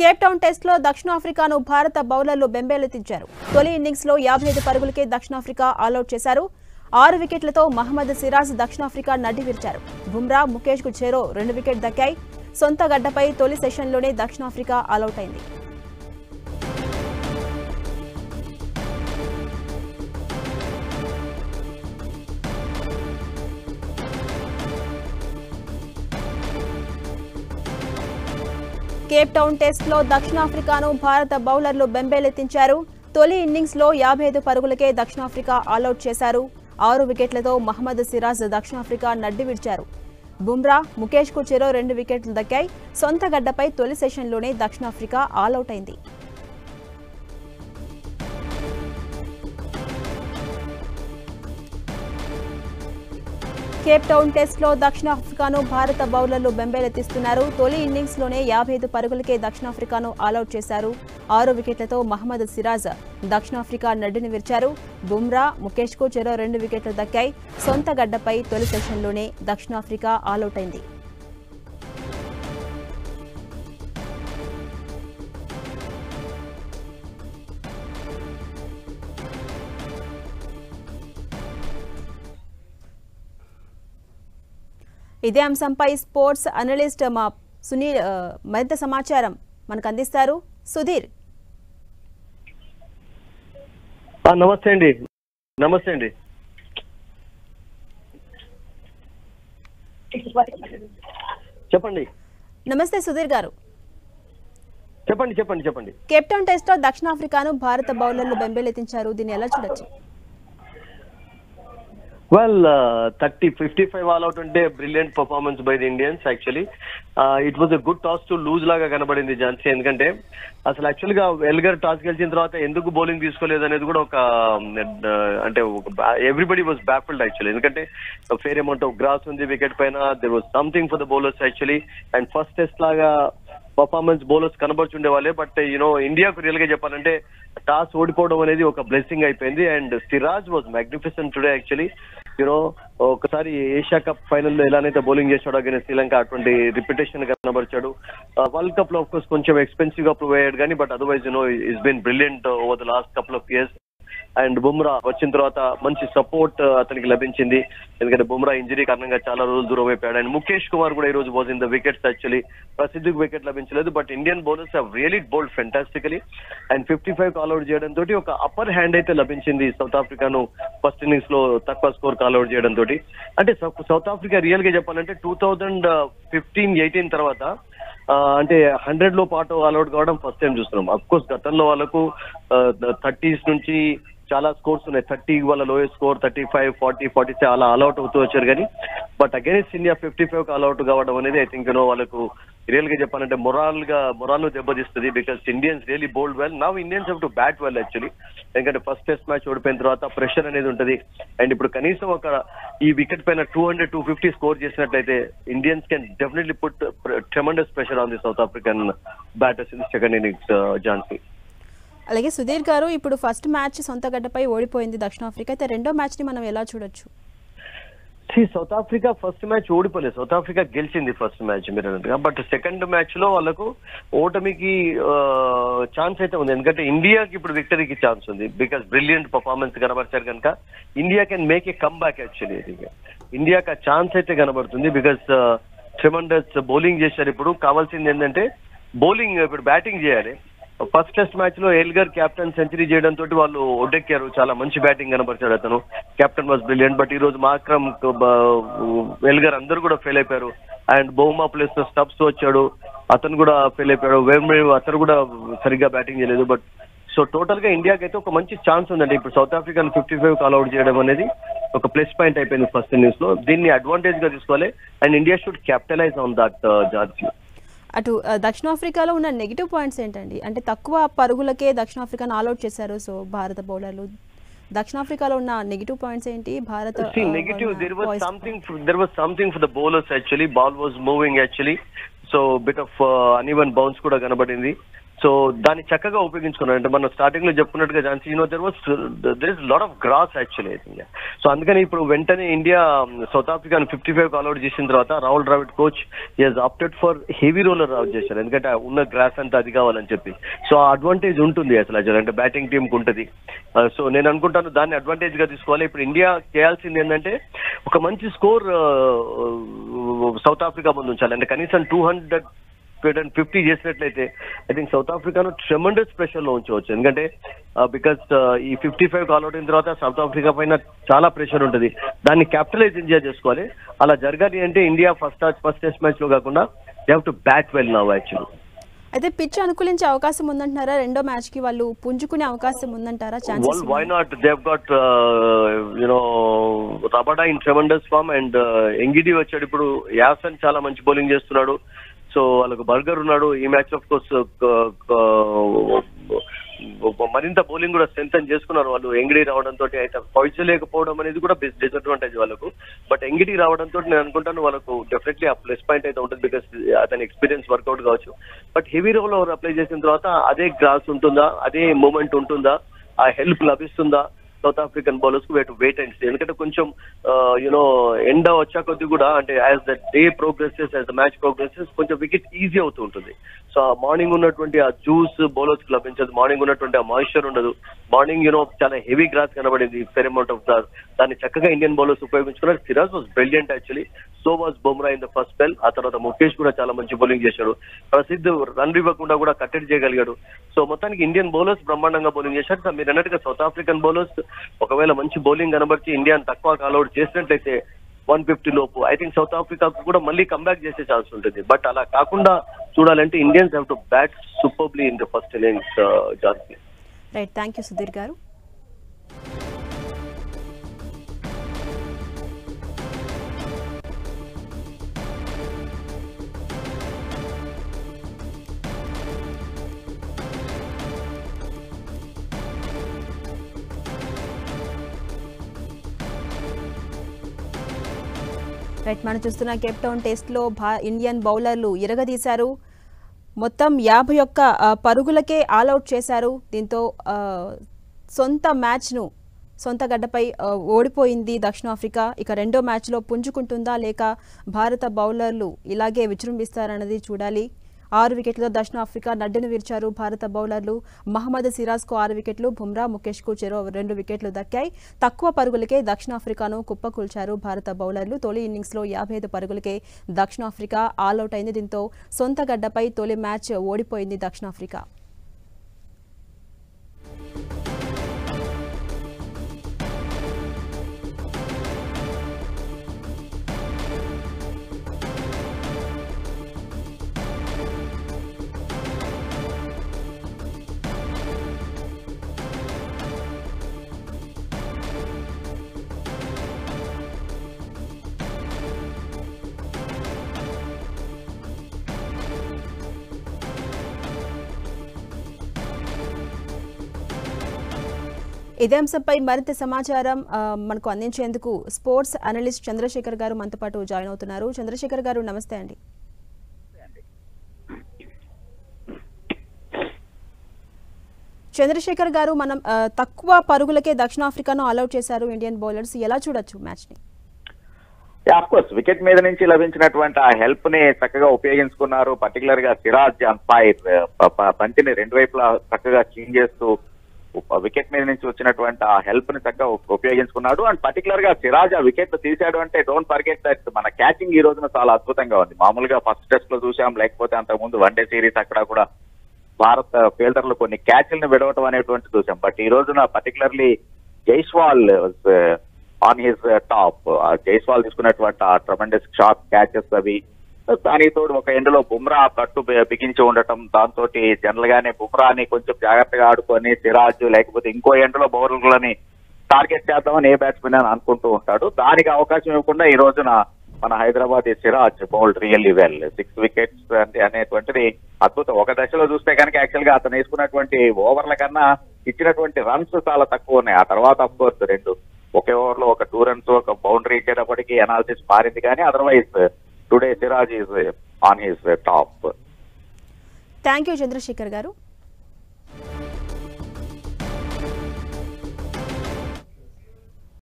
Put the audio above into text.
Cape town test లో దక్షిణాఫ్రికాను భారత బౌలర్లు బెంబేలెత్తించారు. తొలి ఇన్నింగ్స్ లో 55 పరుగులకే దక్షిణాఫ్రికా ఆలౌట్ చేశారు. 6 వికెట్లతో మహమ్మద్ సిరాజ్ దక్షిణాఫ్రికా నడ్డి విరిచారు. బుమ్రా, ముఖేష్ కు చెరో 2 వికెట్ దక్కాయి. సొంత గడ్డపై తొలి సెషన్లోనే దక్షిణాఫ్రికా ఆలౌట్ అయింది. కేప్ టౌన్ టెస్ట్ లో దక్షిణాఫ్రికాను భారత బౌలర్లు బెంబేలెత్తించారు. తొలి ఇన్నింగ్స్ లో 55 పరుగులకే దక్షిణాఫ్రికా ఆలౌట్ చేశారు. 6 వికెట్లతో మహమ్మద్ సిరాజ్ దక్షిణాఫ్రికా నడ్డి విడిచారు. బుమ్రా, ముఖేష్ కు చెరో 2 వికెట్లు దక్కాయి. సొంత గడ్డపై తొలి సెషన్లోనే దక్షిణాఫ్రికా ఆలౌట్ అయింది. కేప్ టౌన్ టెస్ట్ లో దక్షిణాఫ్రికాను భారత బౌలర్లు బెంబేలెత్తిస్తున్నారు. తొలి ఇన్నింగ్స్ లోనే 55 పరుగులకే దక్షిణాఫ్రికాను ఆలౌట్ చేశారు. 6 వికెట్లతో మహమ్మద్ సిరాజ్ దక్షిణాఫ్రికా నడ్డిని విరిచారు. బుమ్రా, ముఖేష్ కు చెరో 2 వికెట్లు దక్కాయి. సొంత గడ్డపై తొలి సెషన్లోనే దక్షిణాఫ్రికా ఆలౌట్ అయింది. ఇదే అంశంపై స్పోర్ట్స్ అనలిస్ట్ మా సునీల్ మరింత సమాచారం మనకు అందిస్తారు. సుధీర్, నమస్తే అండి. నమస్తే అండి. చెప్పండి. నమస్తే సుధీర్ గారు. చెప్పండి చెప్పండి చెప్పండి. కేప్ టౌన్ టెస్ట్ లో దక్షిణాఫ్రికాను భారత బౌలర్లు బెంబేలెత్తించారు. దీన్ని ఎలా చూడొచ్చు? Well, 55 all out అంటే brilliant performance by the Indians actually. It was a good toss to lose లాగా కనబడింది ఝాన్సీ. ఎందుకంటే అసలు యాక్చువల్ గా ఎల్గర్ టాస్ గెలిచిన తర్వాత ఎందుకు బౌలింగ్ తీసుకోలేదు అనేది కూడా ఒక అంటే ఎవ్రీబడి వాజ్ బ్యాఫిల్డ్ యాక్చువల్లీ. ఎందుకంటే ఫేర్ అమౌంట్ ఆఫ్ గ్రాస్ ఉంది వికెట్ పైన. There was something for the bowlers actually. And first test లాగా పర్ఫార్మెన్స్ బౌలర్స్ కనబడుచుండే వాళ్ళే. బట్ ఇండియాకు రియల్ గా చెప్పాలంటే టాస్ ఓడిపోవడం అనేది ఒక బ్లెస్సింగ్ అయిపోయింది. And Siraj was magnificent today actually. ఒకసారి ఏషియా కప్ ఫైనల్లో ఎలానైతే బౌలింగ్ చేశాడో అగైన్స్ శ్రీలంక అటువంటి రిప్యుటేషన్ కనబరిచాడు. వరల్డ్ కప్ లో ఆఫ్ కోర్స్ కొంచెం ఎక్స్పెన్సివ్ గా ప్రూవ్ అయ్యాడు కానీ but otherwise is been brilliant over the last couple of years. And Bumrah వచ్చిన తర్వాత మంచి సపోర్ట్ అతనికి లభించింది. ఎందుకంటే బుమ్రా ఇంజరీ కారణంగా చాలా రోజులు దూరం అయిపోయాడు. అండ్ ముఖేష్ కుమార్ కూడా ఈ రోజు was in the wickets actually. ప్రసిద్ధికి వికెట్ లభించలేదు but Indian bowlers have really bowled fantastically. And 55 కాల్అౌట్ చేయడం తోటి ఒక అప్పర్ హ్యాండ్ అయితే లభించింది సౌత్ ఆఫ్రికాను ఫస్ట్ ఇన్నింగ్స్ లో తక్కువ స్కోర్ కాల్అౌట్ చేయడం తోటి. అంటే సౌత్ ఆఫ్రికా రియల్ గా చెప్పాలంటే 2015-18 తర్వాత అంటే 100 లో పాటు ఆల్అౌట్ కావడం ఫస్ట్ టైం చూస్తున్నాం. అఫ్ కోర్స్ గతంలో వాళ్ళకు 30s నుంచి చాలా స్కోర్స్ ఉన్నాయి. 30 వాళ్ళ లోయెస్ట్ స్కోర్, 35, 40, 46 అలా ఆల్అౌట్ అవుతూ వచ్చారు కానీ బట్ అగైన్స్ ఇండియా 55 ఆల్అౌట్ కావడం అనేది ఐ థింక్ వాళ్ళకు రియల్ గా చెప్పాలంటే మొరాల్ దెబ్బతీస్తుంది. Because Indians really bowled well. Now Indians have to bat well actually. ఎందుకంటే ఫస్ట్ టెస్ట్ మ్యాచ్ ఓడిపోయిన తర్వాత ప్రెషర్ అనేది ఉంటుంది. అండ్ ఇప్పుడు కనీసం ఒక ఈ వికెట్ పైన 200-250 స్కోర్ చేసినట్లయితే Indians can definitely put tremendous pressure on the south African batters in the second innings Jhansi. అలాగే సుధీర్ గారు, ఇప్పుడు ఫస్ట్ మ్యాచ్ సొంత గడ్డపై ఓడిపోయింది దక్షిణాఫ్రికా. అయితే రెండో మ్యాచ్ ని మనం ఎలా చూడొచ్చు? సౌత్ ఆఫ్రికా ఫస్ట్ మ్యాచ్ ఓడిపోలేదు. సౌత్ ఆఫ్రికా గెలిచింది ఫస్ట్ మ్యాచ్ మీరు అన్నట్టుగా. బట్ సెకండ్ మ్యాచ్ లో వాళ్ళకు ఓటమికి ఛాన్స్ అయితే ఉంది. ఎందుకంటే ఇండియాకి ఇప్పుడు విక్టరీకి ఛాన్స్ ఉంది. బికాస్ బ్రిలియంట్ పర్ఫార్మెన్స్ కనబరిచారు కనుక India can make a come back actually. ఇండియాకి ఆ ఛాన్స్ అయితే కనబడుతుంది. బికాస్ ట్రెమెండస్ బౌలింగ్ చేశారు. ఇప్పుడు కావాల్సింది ఏంటంటే బౌలింగ్, ఇప్పుడు బ్యాటింగ్ చేయాలి. ఫస్ట్ టెస్ట్ మ్యాచ్ లో ఎల్గర్ కెప్టెన్ సెంచరీ చేయడం తోటి వాళ్ళు ఒడ్డెక్కారు. చాలా మంచి బ్యాటింగ్ కనబరిచాడు అతను. Captain was brilliant. బట్ ఈ రోజు మాక్రమ్, ఎల్గర్ అందరూ కూడా ఫెయిల్ అయిపోయారు. అండ్ బౌమా ప్లేస్ లో స్టబ్స్ వచ్చాడు, అతను కూడా ఫెయిల్ అయిపోయాడు. అతను కూడా సరిగ్గా బ్యాటింగ్ చేయలేదు. బట్ సో టోటల్ గా ఇండియాకి అయితే ఒక మంచి ఛాన్స్ ఉందండి. ఇప్పుడు సౌత్ ఆఫ్రికాను 55 కాల్అౌట్ చేయడం అనేది ఒక ప్లస్ పాయింట్ అయిపోయింది ఫస్ట్ ఇన్నింగ్స్ లో. దీన్ని అడ్వాంటేజ్ గా తీసుకోవాలి. And India should capitalise on that Jhansi. అటు దక్షిణాఫ్రికాలో ఉన్న నెగిటివ్ పాయింట్స్ ఏంటండి? అంటే తక్కువ పరుగులకే దక్షిణాఫ్రికాను ఆల్అౌట్ చేశారు. సో భారత బౌలర్లు దక్షిణాఫ్రికాలో ఉన్న నెగిటివ్ పాయింట్స్ ఏంటి? భారత negative there was something for the bowlers actually. Ball was moving actually. So bit of uneven bounce కూడా కనబడింది. సో దాన్ని చక్కగా ఉపయోగించుకున్నారు. అంటే మనం స్టార్టింగ్ లో చెప్పుకున్నట్టుగా ఝాన్సీ there is lot of grass actually. So అందుకని ఇప్పుడు వెంటనే ఇండియా సౌత్ ఆఫ్రికాను 55 ఆల్అౌట్ చేసిన తర్వాత Rahul Dravid coach has opted for heavy roller out చేశారు, ఎందుకంటే ఉన్న గ్రాస్ అంతా అది కావాలని చెప్పి. సో ఆ అడ్వాంటేజ్ ఉంటుంది అసలు అంటే బ్యాటింగ్ టీంకి ఉంటుంది. సో నేను అనుకుంటాను దాన్ని అడ్వాంటేజ్ గా తీసుకోవాలి. ఇప్పుడు ఇండియా చేయాల్సింది ఏంటంటే ఒక మంచి స్కోర్ సౌత్ ఆఫ్రికా ముందు ఉంచాలి. అంటే కనీసం 250 చేసినట్లయితే ఐ థింక్ సౌత్ ఆఫ్రికాను ట్రెమెండస్ ప్రెషర్ లో ఉంచవచ్చు. ఎందుకంటే బికాస్ ఈ 55 ఆల్అౌట్ అయిన తర్వాత సౌత్ ఆఫ్రికా పైన చాలా ప్రెషర్ ఉంటుంది. దాన్ని క్యాపిటలైజ్ ఇండియా చేసుకోవాలి. అలా జరగాలి అంటే ఇండియా ఫస్ట్ టెస్ట్ మ్యాచ్ లో కాకుండా they have to bat well now actually. అయితే పిచ్ అనుకూలించే అవకాశం ఉందంటారా? రెండో మ్యాచ్ కి వాళ్ళు పుంజుకునే అవకాశం ఉందంటారా? Chances why not? They have got Rabada in tremendous form and Ngidi వచ్చాడు. ఇప్పుడు యాసన్ చాలా మంచి బౌలింగ్ చేస్తున్నాడు. సో వాళ్ళకు బర్గర్ ఉన్నాడు. ఈ మ్యాచ్ ఆఫ్ కోర్స్ మరింత బౌలింగ్ కూడా స్ట్రెంథన్ చేసుకున్నారు వాళ్ళు ఎంగిడి రావడంతో. అయితే పౌచలేకపోవడం అనేది కూడా డిసడ్వాంటేజ్ వాళ్ళకు. బట్ ఎంగిడి రావడంతో నేను అనుకుంటాను వాళ్ళకు డెఫినెట్లీ ఆ ప్లస్ పాయింట్ అయితే ఉంటుంది, బికాస్ అతని ఎక్స్పీరియన్స్ వర్కౌట్ కావచ్చు. But heavy role over apply చేసిన తర్వాత అదే గ్రాస్ ఉంటుందా, అదే మూమెంట్ ఉంటుందా, ఆ హెల్ప్ లభిస్తుందా సౌత్ ఆఫ్రికన్ బౌలర్స్ కు వెయిట్ అండ్ సీ. ఎందుకంటే కొంచెం ఎండ వచ్చా కొద్ది కూడా అంటే as the day progresses, as the match progresses కొంచెం వికెట్ ఈజీ అవుతూ ఉంటుంది. సో ఆ మార్నింగ్ ఉన్నటువంటి ఆ జ్యూస్ బౌలర్స్ కి లభించదు, మార్నింగ్ ఉన్నటువంటి ఆ మాయిశ్చర్ ఉండదు. మార్నింగ్ చాలా హెవీ గ్రాస్ కనబడింది, ఫెర్ అమౌంట్ ఆఫ్ గ్రాస్. దాన్ని చక్కగా ఇండియన్ బౌలర్స్ ఉపయోగించుకున్నారు. Siraj was brilliant actually, so was Bumrah in the first spell. ఆ తర్వాత ముఖేష్ కూడా చాలా మంచి బౌలింగ్ చేశాడు. ప్రసిద్ధ్ రన్ ఇవ్వకుండా కూడా కట్టడి చేయగలిగాడు. సో మొత్తానికి ఇండియన్ బౌలర్స్ బ్రహ్మాండంగా బౌలింగ్ చేశారు. సో మీరు అన్నట్టుగా సౌత్ ఆఫ్రికన్ బౌలర్స్ ఒకవేళ మంచి బౌలింగ్ కనబర్చి ఇండియాను తక్కువ ఆల్అౌట్ చేసినట్లయితే 150 లోపు ఐ థింక్ సౌత్ ఆఫ్రికాకు కూడా మళ్ళీ కంబ్యాక్ చేసే ఛాన్స్ ఉంటుంది. బట్ అలా కాకుండా చూడాలంటే Indians have to bat superbly in the first innings. Jhansi right, thank you Sudheer గారు. రైట్, మనం చూస్తున్న కేప్ టౌన్ టెస్ట్లో ఇండియన్ బౌలర్లు ఇరగదీశారు. మొత్తం 51 పరుగులకే ఆల్అౌట్ చేశారు. దీంతో సొంత మ్యాచ్ను సొంత గడ్డపై ఓడిపోయింది దక్షిణాఫ్రికా. ఇక రెండో మ్యాచ్లో పుంజుకుంటుందా లేక భారత బౌలర్లు ఇలాగే విజృంభిస్తారన్నది చూడాలి. 6 వికెట్లతో దక్షిణాఫ్రికా నడ్డును విరిచారు భారత బౌలర్లు. మహమ్మద్ సిరాజ్కు 6 వికెట్లు, బుమ్రా, ముఖేష్కు చెరో 2 వికెట్లు దక్కాయి. తక్కువ పరుగులకే దక్షిణాఫ్రికాను కుప్పకూల్చారు భారత బౌలర్లు. తొలి ఇన్నింగ్స్లో 55 పరుగులకే దక్షిణాఫ్రికా ఆల్అౌట్ అయింది. దీంతో సొంత గడ్డపై తొలి మ్యాచ్ ఓడిపోయింది దక్షిణాఫ్రికా. ఇదే అంశంపై మరింత సమాచారం మనకు అందించేందుకు స్పోర్ట్స్ అనలిస్ట్ చంద్రశేఖర్ గారు మనతో పాటు జాయిన్ అవుతున్నారు. చంద్రశేఖర్ గారు నమస్తే అండి. చంద్రశేఖర్ గారు, మనం తక్కువ పరుగులకే దక్షిణాఫ్రికాను ఆల్అౌట్ చేశారు ఇండియన్ బౌలర్స్, ఎలా చూడొచ్చు మ్యాచ్ ని? ఆఫ్కోర్స్ వికెట్ మీద నుంచి లభించినటువంటి ఆ హెల్ప్ ని చక్కగా ఉపయోగించుకున్నారు. పర్టికులర్ గా సిరాజ్ ఆన్ ఫైర్, బంతిని రెండు వైపులా చక్కగా క్లీన్ చేస్తూ వికెట్ మీద నుంచి వచ్చినటువంటి ఆ హెల్ప్ ని చక్కగా ఉపయోగించుకున్నాడు. అండ్ పర్టికులర్ గా సిరాజ్ ఆ వికెట్ తీసాడు అంటే డోంట్ ఫర్గెట్ దట్ మన క్యాచింగ్ ఈ రోజున చాలా అద్భుతంగా ఉంది. మామూలుగా ఫస్ట్ టెస్ట్ లో చూసాం, లేకపోతే అంతకుముందు వన్డే సిరీస్ అక్కడ కూడా భారత ఫీల్డర్లు కొన్ని క్యాచ్లను విడవటం అనేటువంటి చూసాం. బట్ ఈ రోజున particularly Jaiswal on his top. Jaiswal తీసుకున్నటువంటి ఆ ట్రమెండస్ షార్ట్ క్యాచెస్ అవి, దానితో ఒక ఎండ్లో బుమ్రా కట్టు బిగించి ఉండటం, దాంతో జనరల్ గానే బుమ్రాని కొంచెం జాగ్రత్తగా ఆడుకొని సిరాజ్ లేకపోతే ఇంకో ఎండ్లో బౌలర్లని టార్గెట్ చేద్దామని ఏ బ్యాట్స్మెన్ అని అనుకుంటూ ఉంటాడు. దానికి అవకాశం ఇవ్వకుండా ఈ రోజున మన Hyderabad Siraj bowled really well. 6 wickets అనేటువంటిది అద్భుతం. ఒక దశలో చూస్తే కనుక యాక్చువల్ గా అతను వేసుకున్నటువంటి ఓవర్ల కన్నా ఇచ్చినటువంటి రన్స్ చాలా తక్కువ ఉన్నాయి. ఆ తర్వాత అఫ్ కోర్స్ ఒకే ఓవర్ లో ఒక 2 runs ఒక బౌండరీ ఇచ్చేటప్పటికి అనాలిసిస్ మారింది. కానీ otherwise today Siraj is on his top. Thank you Chandrasekhar గారు.